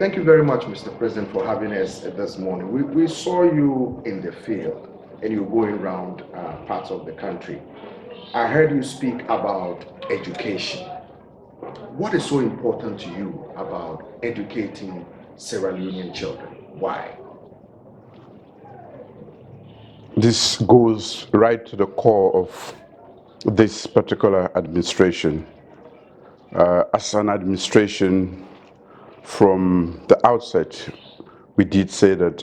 Thank you very much, Mr. President, for having us this morning. We saw you in the field and you're going around parts of the country. I heard you speak about education. What is so important to you about educating Sierra Leonean children? Why? This goes right to the core of this particular administration. As an administration, from the outset, we did say that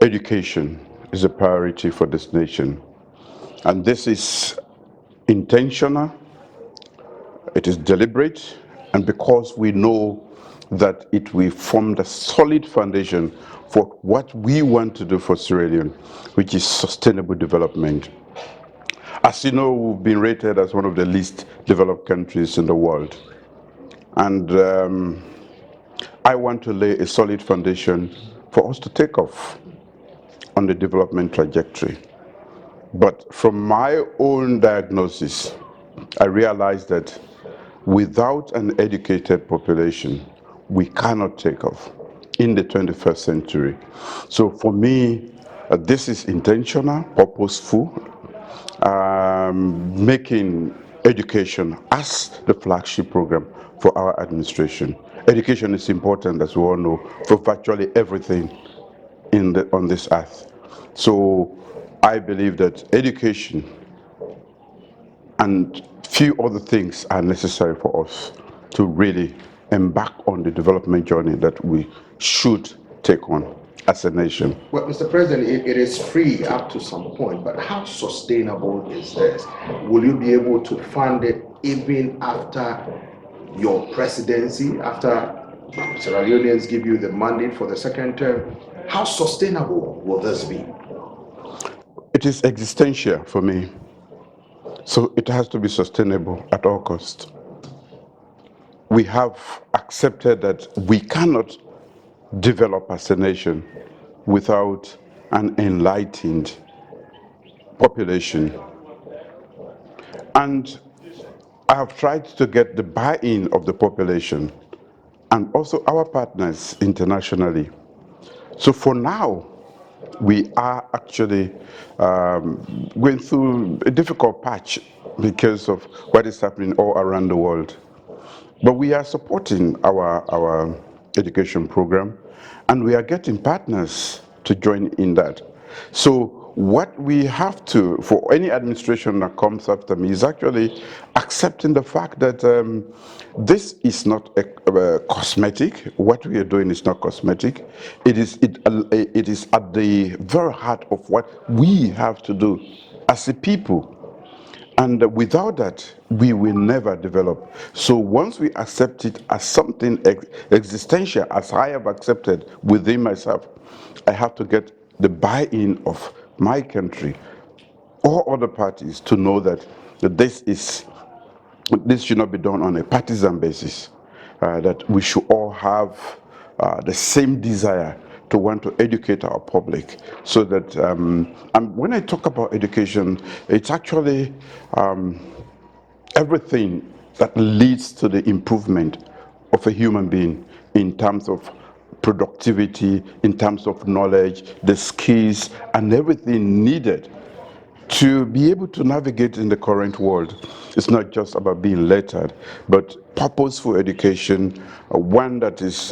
education is a priority for this nation. And this is intentional, it is deliberate, and because we know that it will form the solid foundation for what we want to do for Sierra Leone, which is sustainable development. As you know, we've been rated as one of the least developed countries in the world. And I want to lay a solid foundation for us to take off on the development trajectory. But from my own diagnosis, I realized that without an educated population, we cannot take off in the 21st century. So for me, this is intentional, purposeful, making education as the flagship program for our administration. Education is important, as we all know, for virtually everything on this earth. So I believe that education and few other things are necessary for us to really embark on the development journey that we should take on as a nation. Well, Mr. President, it is free up to some point, but how sustainable is this? Will you be able to fund it even after your presidency, after Sierra Leoneans give you the mandate for the second term? How sustainable will this be? It is existential for me, so it has to be sustainable at all costs. We have accepted that we cannot develop as a nation without an enlightened population. And I have tried to get the buy-in of the population and also our partners internationally. So for now, we are actually going through a difficult patch because of what is happening all around the world. But we are supporting our education program, and we are getting partners to join in that. So what we have to, for any administration that comes after me, is actually accepting the fact that this is not a cosmetic. What we are doing is not cosmetic. It is at the very heart of what we have to do as a people. And without that, we will never develop. So once we accept it as something existential, as I have accepted within myself, I have to get the buy-in of my country, all other parties, to know that this should not be done on a partisan basis, that we should all have the same desire to want to educate our public, so that and when I talk about education, it's actually everything that leads to the improvement of a human being in terms of productivity, in terms of knowledge, the skills, and everything needed to be able to navigate in the current world. It's not just about being lettered, but purposeful education, one that is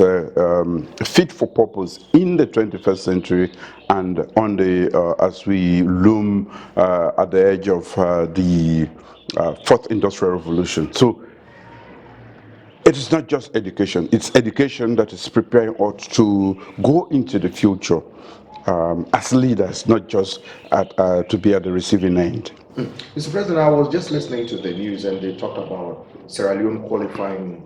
fit for purpose in the 21st century, and on the as we loom at the edge of the fourth industrial revolution. So it is not just education, it's education that is preparing us to go into the future as leaders, not just to be at the receiving end. Mr. President, I was just listening to the news and they talked about Sierra Leone qualifying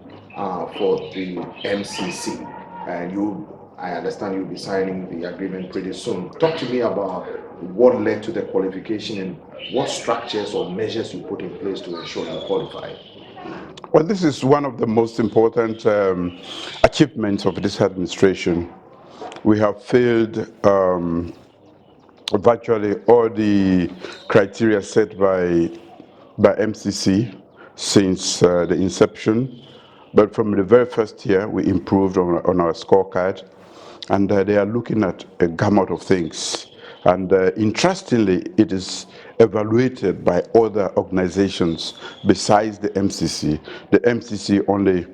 for the MCC, and I understand you'll be signing the agreement pretty soon. Talk to me about what led to the qualification and what structures or measures you put in place to ensure you qualify. Well, this is one of the most important achievements of this administration. We have failed virtually all the criteria set by MCC since the inception. But from the very first year, we improved on our scorecard, and they are looking at a gamut of things. And interestingly, it is evaluated by other organizations besides the MCC. The MCC only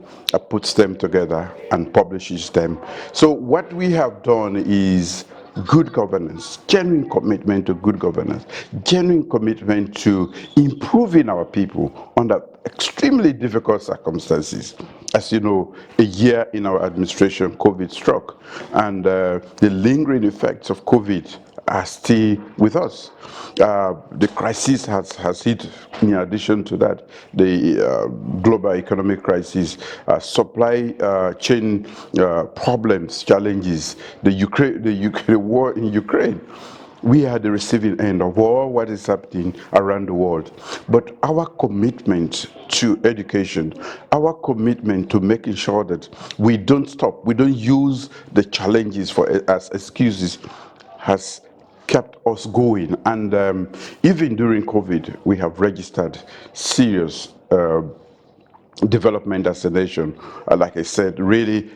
puts them together and publishes them. So what we have done is good governance, genuine commitment to good governance, genuine commitment to improving our people under extremely difficult circumstances. As you know, a year in our administration, COVID struck, and the lingering effects of COVID are still with us. The crisis has hit, in addition to that, the global economic crisis, supply chain problems, challenges, the war in Ukraine. We are the receiving end of all what is happening around the world. But our commitment to education, our commitment to making sure that we don't stop, we don't use the challenges as excuses, has kept us going. And even during COVID, we have registered serious development as a nation. Like I said, really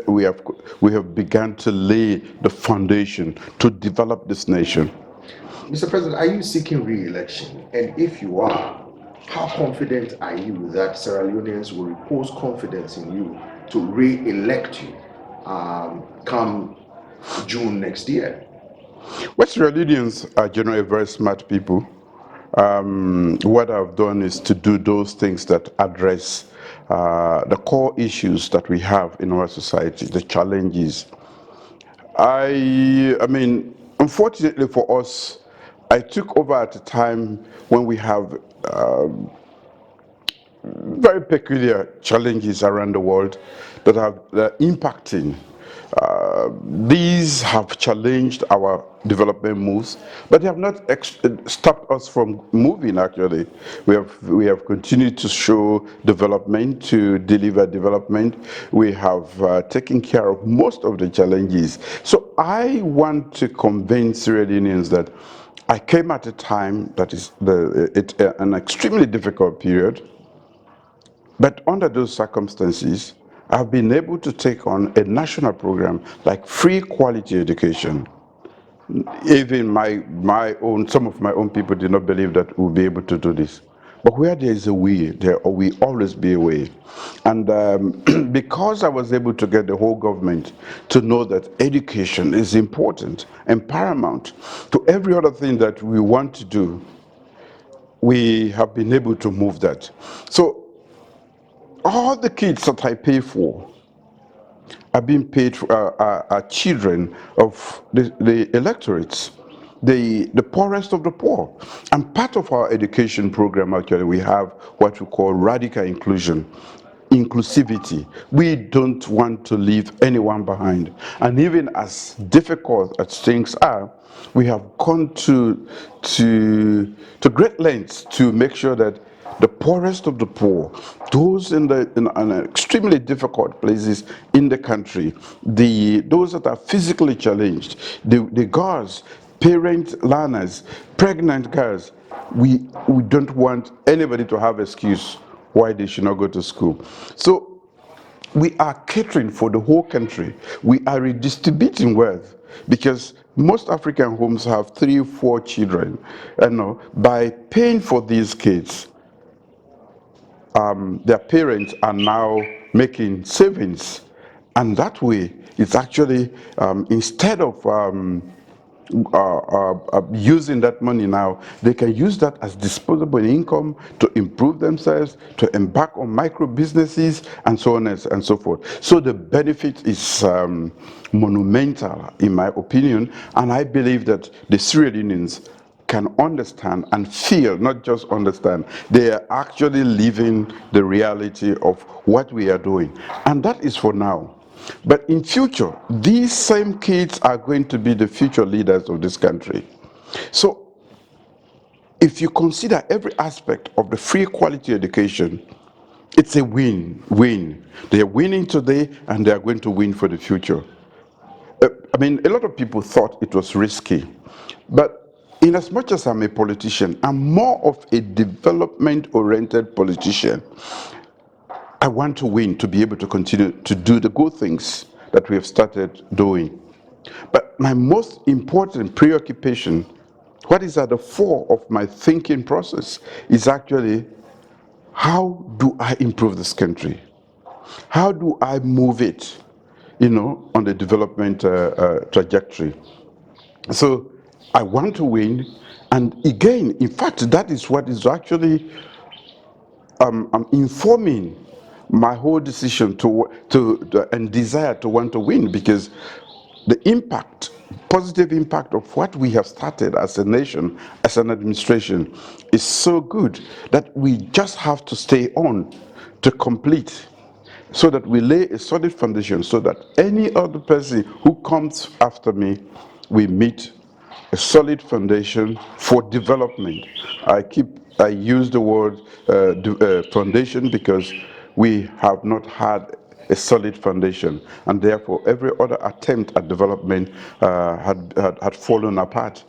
we have begun to lay the foundation to develop this nation. Mr. President, are you seeking re-election? And if you are, how confident are you that Sierra Leoneans will repose confidence in you to re-elect you come June next year? West Sierra Leoneans are generally very smart people. What I've done is to do those things that address the core issues that we have in our society, the challenges. I mean, unfortunately for us, I took over at a time when we have very peculiar challenges around the world that are impacting. These have challenged our development moves, but they have not stopped us from moving. Actually, we have continued to show development, to deliver development. We have taken care of most of the challenges. So I want to convince Sierra Leoneans that I came at a time that is an extremely difficult period. But under those circumstances, I've been able to take on a national program like free quality education. Even some of my own people did not believe that we'll be able to do this. But where there is a way, there will always be a way. And because I was able to get the whole government to know that education is important and paramount to every other thing that we want to do, we have been able to move that. So all the kids that I pay for are being paid for, are children of the electorates, the poorest of the poor. And part of our education program, actually, we have what we call radical inclusion, inclusivity. We don't want to leave anyone behind. And even as difficult as things are, we have gone to great lengths to make sure that the poorest of the poor, those in extremely difficult places in the country, those that are physically challenged, the girls, parent learners, pregnant girls, we don't want anybody to have excuse why they should not go to school. So we are catering for the whole country. We are redistributing wealth because most African homes have 3 or 4 children. By paying for these kids, their parents are now making savings, and that way it's actually instead of using that money now, they can use that as disposable income to improve themselves, to embark on micro businesses, and so on and so forth. So the benefit is monumental, in my opinion, and I believe that the Sierra Leoneans can understand and feel, not just understand, they are actually living the reality of what we are doing. And that is for now. But in future, these same kids are going to be the future leaders of this country. So if you consider every aspect of the free quality education, it's a win-win. They are winning today and they are going to win for the future. I mean, a lot of people thought it was risky, but in as much as I'm a politician, I'm more of a development-oriented politician. I want to win to be able to continue to do the good things that we have started doing. But my most important preoccupation, what is at the fore of my thinking process, is actually how do I improve this country? How do I move it, on the development trajectory? So I want to win, and again, in fact, that is what is actually informing my whole decision and desire to want to win, because the impact, positive impact of what we have started as a nation, as an administration, is so good that we just have to stay on to complete, so that we lay a solid foundation so that any other person who comes after me, we meet a solid foundation for development. I use the word foundation because we have not had a solid foundation, and therefore every other attempt at development had fallen apart.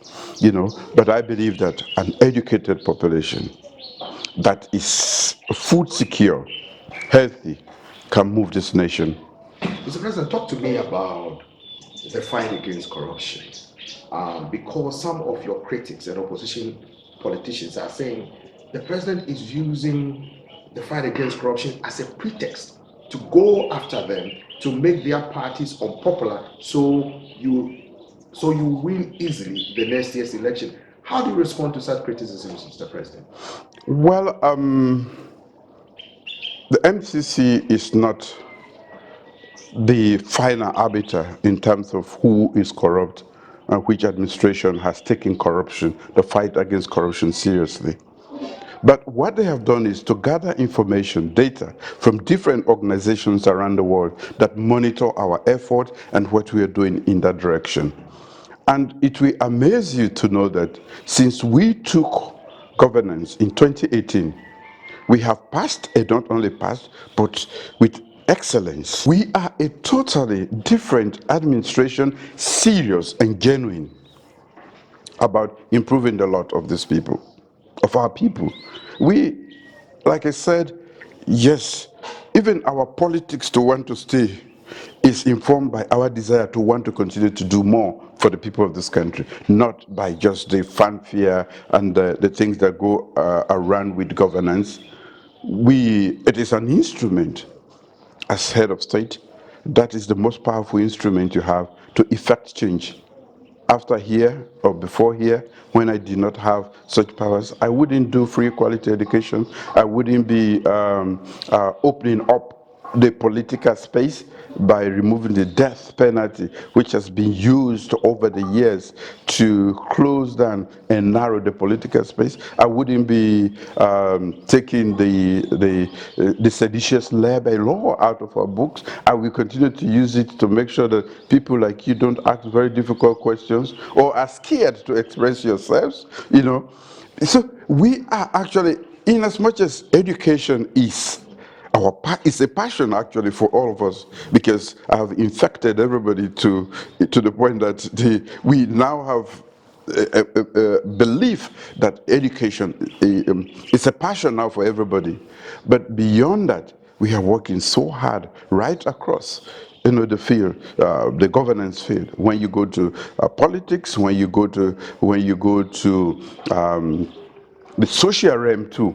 But I believe that an educated population that is food secure, healthy, can move this nation. Mr. President, talk to me about the fight against corruption. Because some of your critics and opposition politicians are saying the president is using the fight against corruption as a pretext to go after them, to make their parties unpopular, so you win easily the next year's election. How do you respond to such criticisms, Mr. President? Well, the MCC is not the final arbiter in terms of who is corrupt and which administration has taken corruption, the fight against corruption, seriously. But what they have done is to gather information, data from different organizations around the world that monitor our effort and what we are doing in that direction. And it will amaze you to know that since we took governance in 2018, we have passed, and not only passed, but with excellence. We are a totally different administration, serious and genuine about improving the lot of these people, of our people. We, like I said, yes, even our politics to want to stay is informed by our desire to want to continue to do more for the people of this country, not by just the fanfare and the things that go around with governance. It is an instrument as head of state. That is the most powerful instrument you have to effect change. After here or before here, when I did not have such powers, I wouldn't do free quality education. I wouldn't be opening up the political space by removing the death penalty, which has been used over the years to close down and narrow the political space. I wouldn't be taking the seditious labor law out of our books. I will continue to use it to make sure that people like you don't ask very difficult questions or are scared to express yourselves. So we are actually, in as much as education is it's a passion actually for all of us, because I have infected everybody to the point that we now have a belief that education is a passion now for everybody. But beyond that, we are working so hard right across the field, the governance field. When you go to politics, when you go to the social realm too,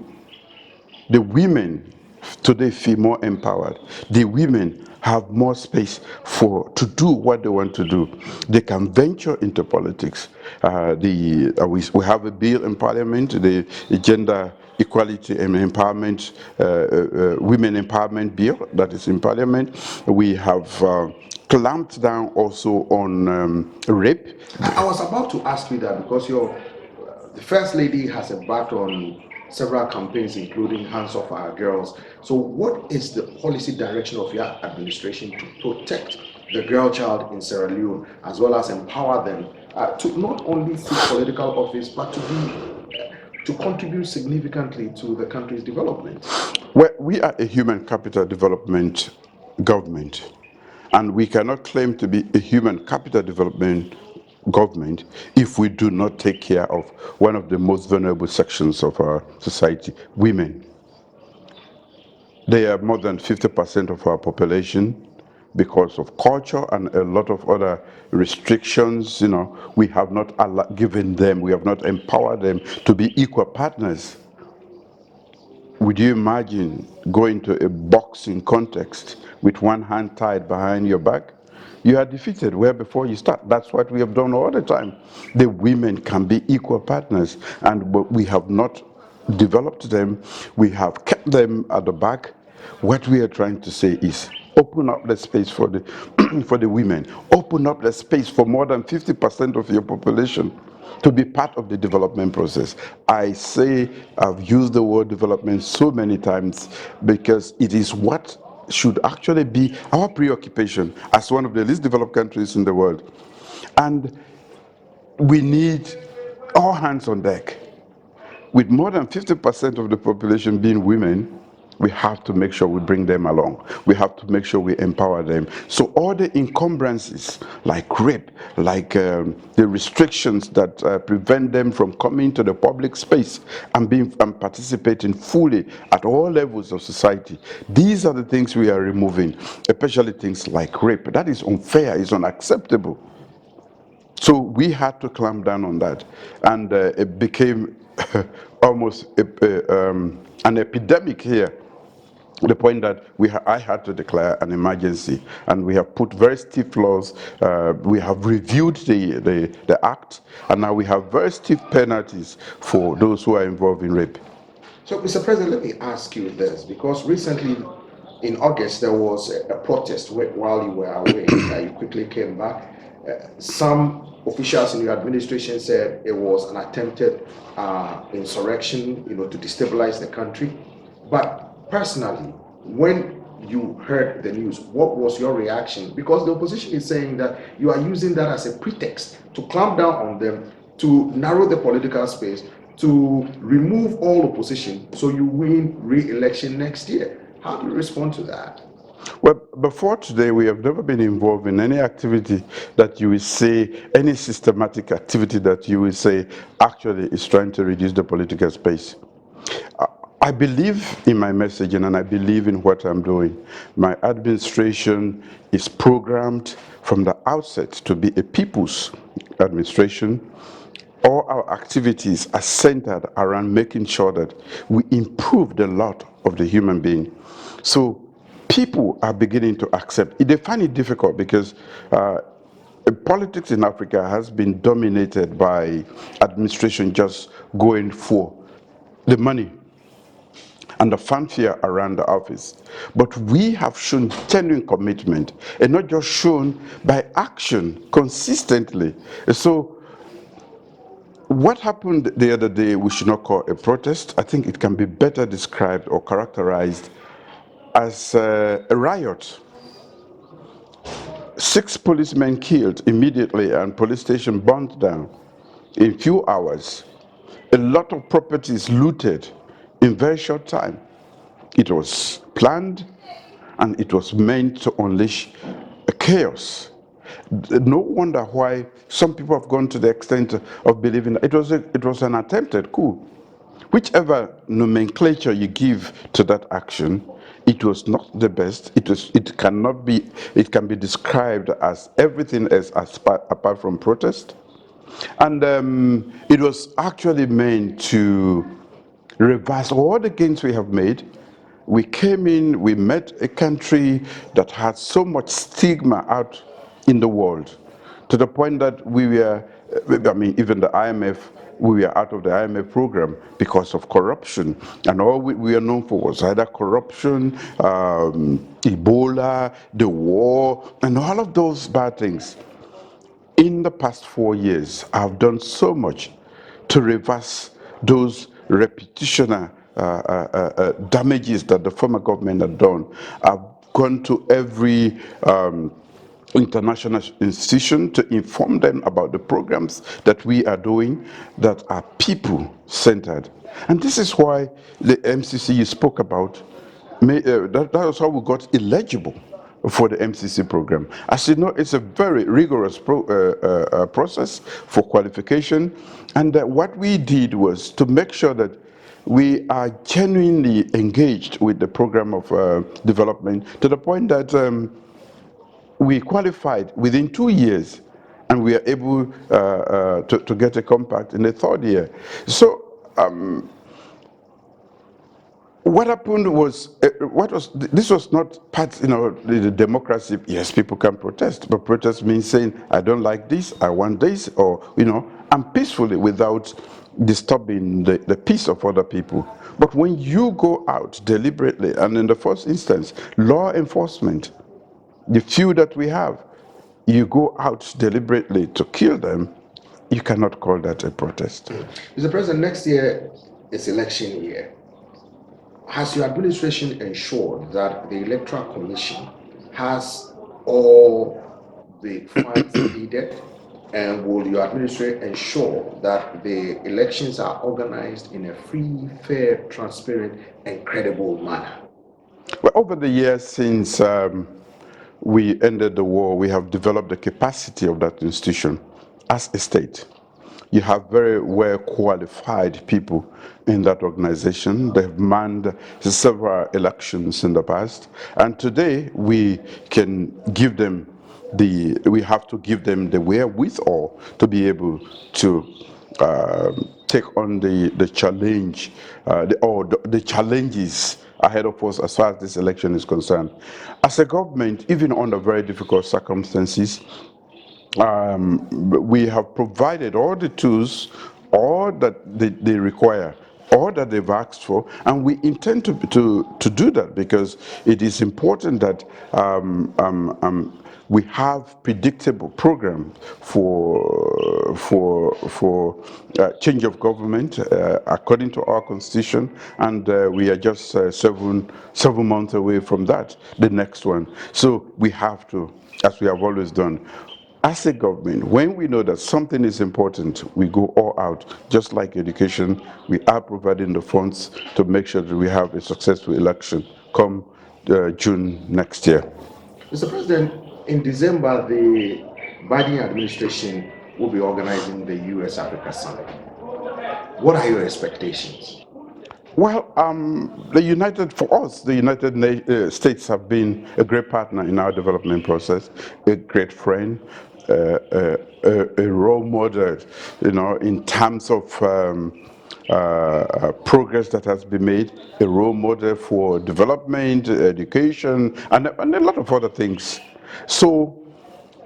the women today feel more empowered. The women have more space to do what they want to do. They can venture into politics. We have a bill in Parliament, the Gender Equality and Empowerment, Women Empowerment Bill that is in Parliament. We have clamped down also on rape. I was about to ask you that because the First Lady has embarked on several campaigns, including Hands Off Our Girls. So what is the policy direction of your administration to protect the girl child in Sierra Leone, as well as empower them to not only seek political office, but to contribute significantly to the country's development? Well, we are a human capital development government, and we cannot claim to be a human capital development government if we do not take care of one of the most vulnerable sections of our society, women. They are more than 50% of our population. Because of culture and a lot of other restrictions, we have not given them, we have not empowered them to be equal partners. Would you imagine going to a boxing context with one hand tied behind your back? You are defeated where before you start. That's what we have done all the time. The women can be equal partners, and we have not developed them. We have kept them at the back. What we are trying to say is open up the space for the for the women. Open up the space for more than 50% of your population to be part of the development process. I say I've used the word development so many times because it is what should actually be our preoccupation as one of the least developed countries in the world. And we need all hands on deck. With more than 50% of the population being women, we have to make sure we bring them along. We have to make sure we empower them. So all the encumbrances, like rape, like the restrictions that prevent them from coming to the public space and participating fully at all levels of society, these are the things we are removing, especially things like rape. That is unfair, it's unacceptable. So we had to clamp down on that, and it became almost an epidemic here. The point that I had to declare an emergency, and we have put very stiff laws. We have reviewed the act, and now we have very stiff penalties for those who are involved in rape. So, Mr. President, let me ask you this, because recently in August there was a protest while you were away. You quickly came back. Some officials in your administration said it was an attempted insurrection, to destabilize the country. But personally, when you heard the news, what was your reaction? Because the opposition is saying that you are using that as a pretext to clamp down on them, to narrow the political space, to remove all opposition so you win re-election next year. How do you respond to that? Well, before today, we have never been involved in any activity that you will say, any systematic activity that you will say actually is trying to reduce the political space. I believe in my messaging and I believe in what I'm doing. My administration is programmed from the outset to be a people's administration. All our activities are centered around making sure that we improve the lot of the human being. So people are beginning to accept. They find it difficult because politics in Africa has been dominated by administration just going for the money and the fanfare around the office. But we have shown genuine commitment, and not just shown by action consistently. So what happened the other day, we should not call a protest. I think it can be better described or characterized as a riot. 6 policemen killed immediately and police station burned down in few hours. A lot of properties looted in very short time. It was planned and it was meant to unleash a chaos. No wonder why some people have gone to the extent of believing that it was an attempted coup. Whichever nomenclature you give to that action, it was not the best. It can be described as everything else apart from protest. And it was actually meant to reverse all the gains we have made. We came in, we met a country that had so much stigma out in the world, to the point that we were, even the IMF, we were out of the IMF program because of corruption. And all we are known for was either corruption, Ebola, the war, and all of those bad things. In the past 4 years, I've done so much to reverse those reputational damages that the former government had done. I've gone to every international institution to inform them about the programs that we are doing that are people-centered. And this is why the MCC you spoke about, that was how we got eligible for the MCC program. As you know, it's a very rigorous process for qualification. And what we did was to make sure that we are genuinely engaged with the program of development to the point that we qualified within 2 years, and we are able to get a compact in the third year. So what happened was, this was not part, the democracy. Yes, people can protest, but protest means saying, I don't like this, I want this, or, and peacefully without disturbing the peace of other people. But when you go out deliberately, and in the first instance, law enforcement, the few that we have, you go out deliberately to kill them, you cannot call that a protest. Mr. President, next year is election year. Has your administration ensured that the Electoral Commission has all the funds needed? And will your administration ensure that the elections are organized in a free, fair, transparent, and credible manner? Well, over the years since we ended the war, we have developed the capacity of that institution as a state. You have very well qualified people in that organization. They've manned several elections in the past, and today we can give them we have to give them the wherewithal to be able to take on the challenge, the challenges ahead of us as far as this election is concerned. As a government, even under very difficult circumstances, we have provided all the tools, all that they require, all that they've asked for, and we intend to do that, because it is important that we have predictable program for change of government according to our constitution, and we are just seven months away from that, the next one. So we have to, as we have always done, as a government, when we know that something is important, we go all out. Just like education, we are providing the funds to make sure that we have a successful election come June next year. Mr. President, in December, the Biden administration will be organizing the U.S. Africa Summit. What are your expectations? Well, for us, the United States have been a great partner in our development process, a great friend, a role model, in terms of progress that has been made, a role model for development, education, and a lot of other things. So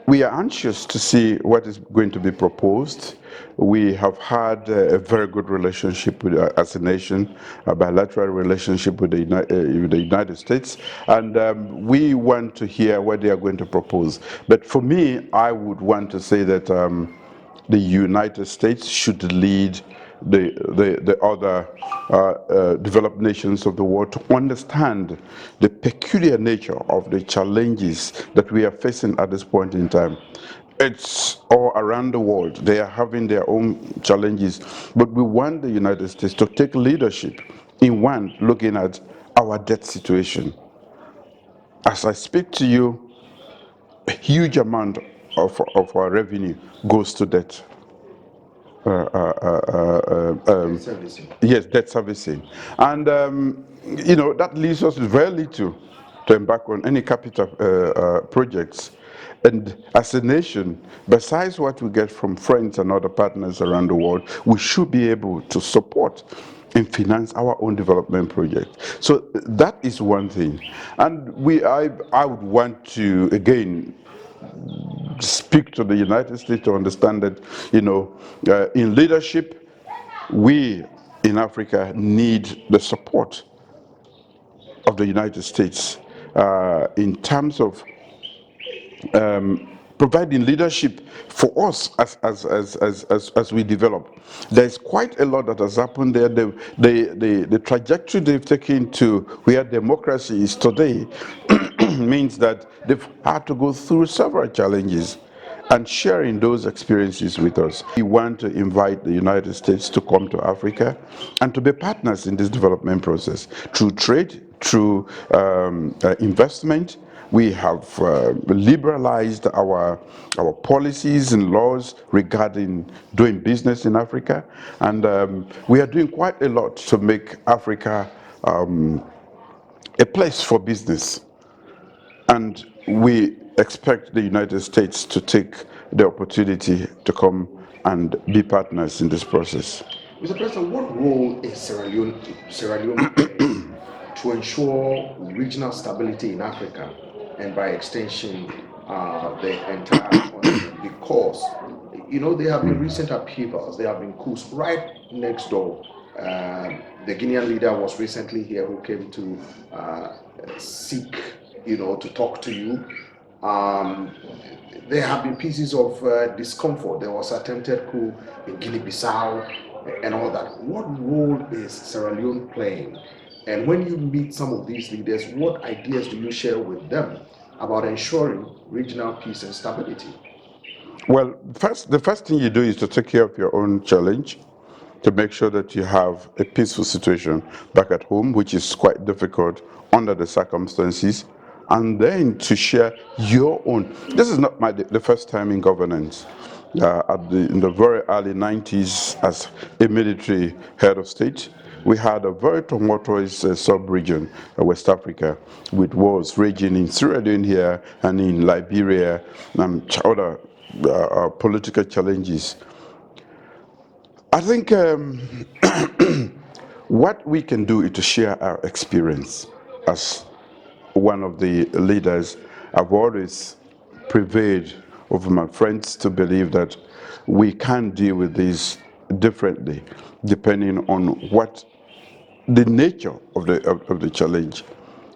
we are anxious to see what is going to be proposed. We have had a very good relationship with, as a nation, a bilateral relationship with the United States, and we want to hear what they are going to propose. But for me, I would want to say that the United States should lead the other developed nations of the world to understand the peculiar nature of the challenges that we are facing at this point in time. It's all around the world. They are having their own challenges, but we want the United States to take leadership in one, looking at our debt situation. As I speak to you, a huge amount of our revenue goes to debt. Yes, debt servicing. And, that leaves us with very little to embark on any capital projects. And as a nation, besides what we get from friends and other partners around the world, we should be able to support and finance our own development project. So that is one thing. And I would want to, again, speak to the United States to understand that, in leadership, we in Africa need the support of the United States in terms of providing leadership for us as we develop. There's quite a lot that has happened there. The trajectory they've taken to where democracy is today means that they've had to go through several challenges and sharing those experiences with us. We want to invite the United States to come to Africa and to be partners in this development process through trade, through investment, We have liberalized our policies and laws regarding doing business in Africa, and we are doing quite a lot to make Africa a place for business. And we expect the United States to take the opportunity to come and be partners in this process. Mr. President, what role is Sierra Leone playing to ensure regional stability in Africa and by extension the entire continent? Because, there have been recent upheavals, there have been coups right next door. The Guinean leader was recently here who came to seek, to talk to you. There have been pieces of discomfort. There was attempted coup in Guinea-Bissau and all that. What role is Sierra Leone playing? And when you meet some of these leaders, what ideas do you share with them about ensuring regional peace and stability? Well, the first thing you do is to take care of your own challenge, to make sure that you have a peaceful situation back at home, which is quite difficult under the circumstances, and then to share your own. This is not the first time in governance. In the very early 90s, as a military head of state, we had a very tumultuous sub-region, West Africa, with wars raging in Sierra Leone here and in Liberia and other political challenges. I think what we can do is to share our experience. As one of the leaders, I've always prevailed over my friends to believe that we can deal with this differently, depending on what the nature of the challenge.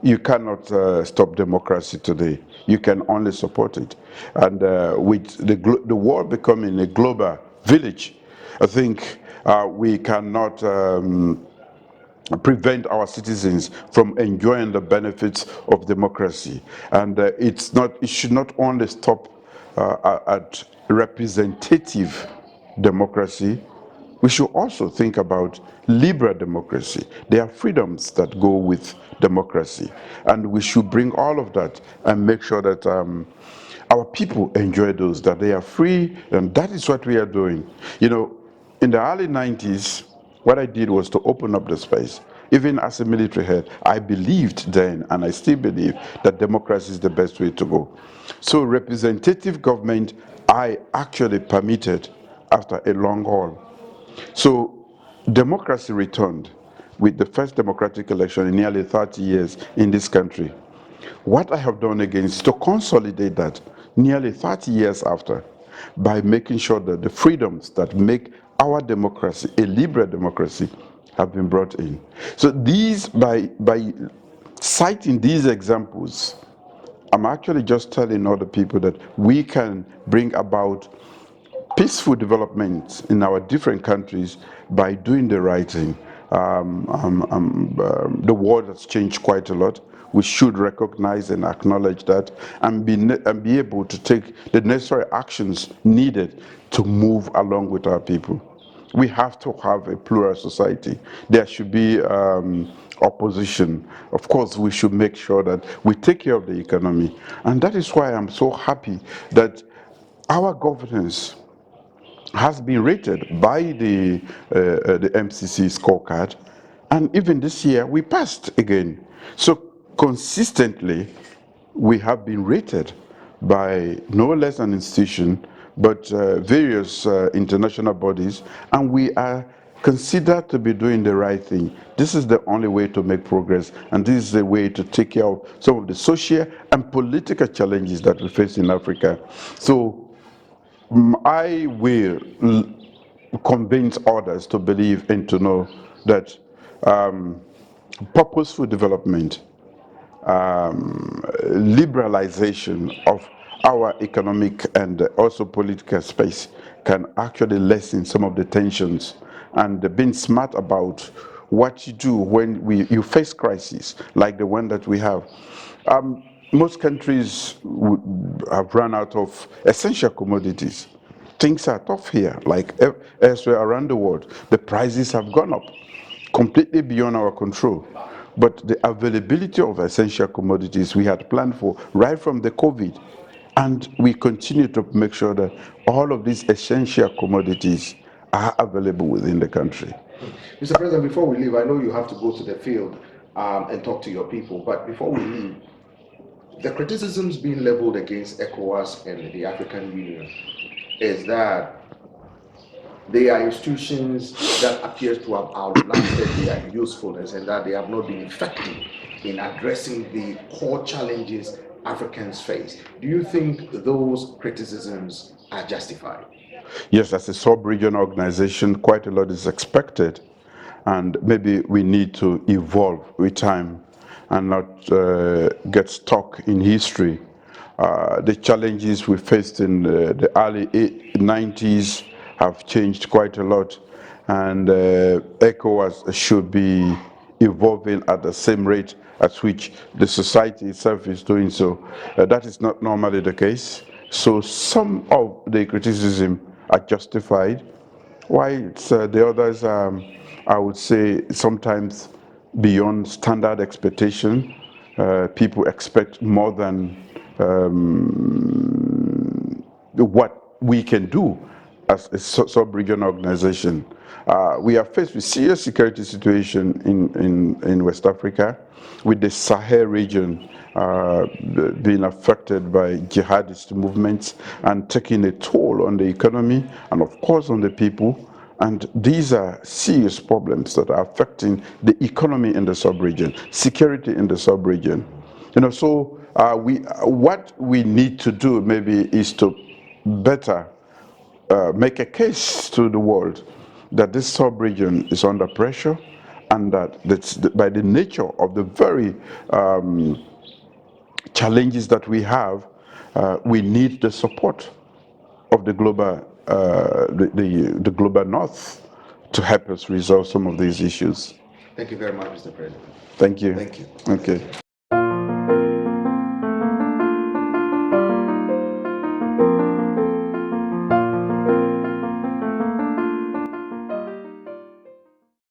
You cannot stop democracy today. You can only support it. And with the world becoming a global village, I think we cannot prevent our citizens from enjoying the benefits of democracy. And it should not only stop at representative democracy. We should also think about liberal democracy. There are freedoms that go with democracy, and we should bring all of that and make sure that our people enjoy those, that they are free, and that is what we are doing. In the early 90s, what I did was to open up the space. Even as a military head, I believed then, and I still believe, that democracy is the best way to go. So representative government, I actually permitted after a long haul. So democracy returned with the first democratic election in nearly 30 years in this country. What I have done again is to consolidate that nearly 30 years after by making sure that the freedoms that make our democracy a liberal democracy have been brought in. So by citing these examples, I'm actually just telling other people that we can bring about peaceful development in our different countries by doing the right thing. The world has changed quite a lot. We should recognize and acknowledge that and be able to take the necessary actions needed to move along with our people. We have to have a plural society. There should be opposition. Of course, we should make sure that we take care of the economy. And that is why I'm so happy that our governance has been rated by the MCC scorecard, and even this year we passed again. So consistently, we have been rated by no less an institution, but various international bodies, and we are considered to be doing the right thing. This is the only way to make progress, and this is the way to take care of some of the social and political challenges that we face in Africa. So I will convince others to believe and to know that purposeful development, liberalization of our economic and also political space can actually lessen some of the tensions, and being smart about what you do when you face crises like the one that we have. Most countries have run out of essential commodities. Things are tough here, like elsewhere around the world. The prices have gone up, completely beyond our control. but the availability of essential commodities we had planned for right from the COVID. And we continue to make sure that all of these essential commodities are available within the country. Mr. President, before we leave, I know you have to go to the field and talk to your people, but before we leave, the criticisms being leveled against ECOWAS and the African Union is that they are institutions that appear to have outlasted their usefulness and that they have not been effective in addressing the core challenges Africans face. Do you think those criticisms are justified? Yes, as a sub-region organization, quite a lot is expected, and maybe we need to evolve with time and not get stuck in history. The challenges we faced in the early 90s have changed quite a lot, and ECOWAS should be evolving at the same rate at which the society itself is doing so. That is not normally the case. So some of the criticism are justified, while the others, I would say, sometimes beyond standard expectation. People expect more than what we can do as a sub-region organization. We are faced with serious security situation in West Africa, with the Sahel region being affected by jihadist movements and taking a toll on the economy and of course on the people. And these are serious problems that are affecting the economy in the sub-region, security in the sub-region. So what we need to do maybe is to better make a case to the world that this sub-region is under pressure, and that by the nature of the very challenges that we have, we need the support of the global the global north to help us resolve some of these issues. Thank you very much, Mr. President. Thank you. Thank you. Okay.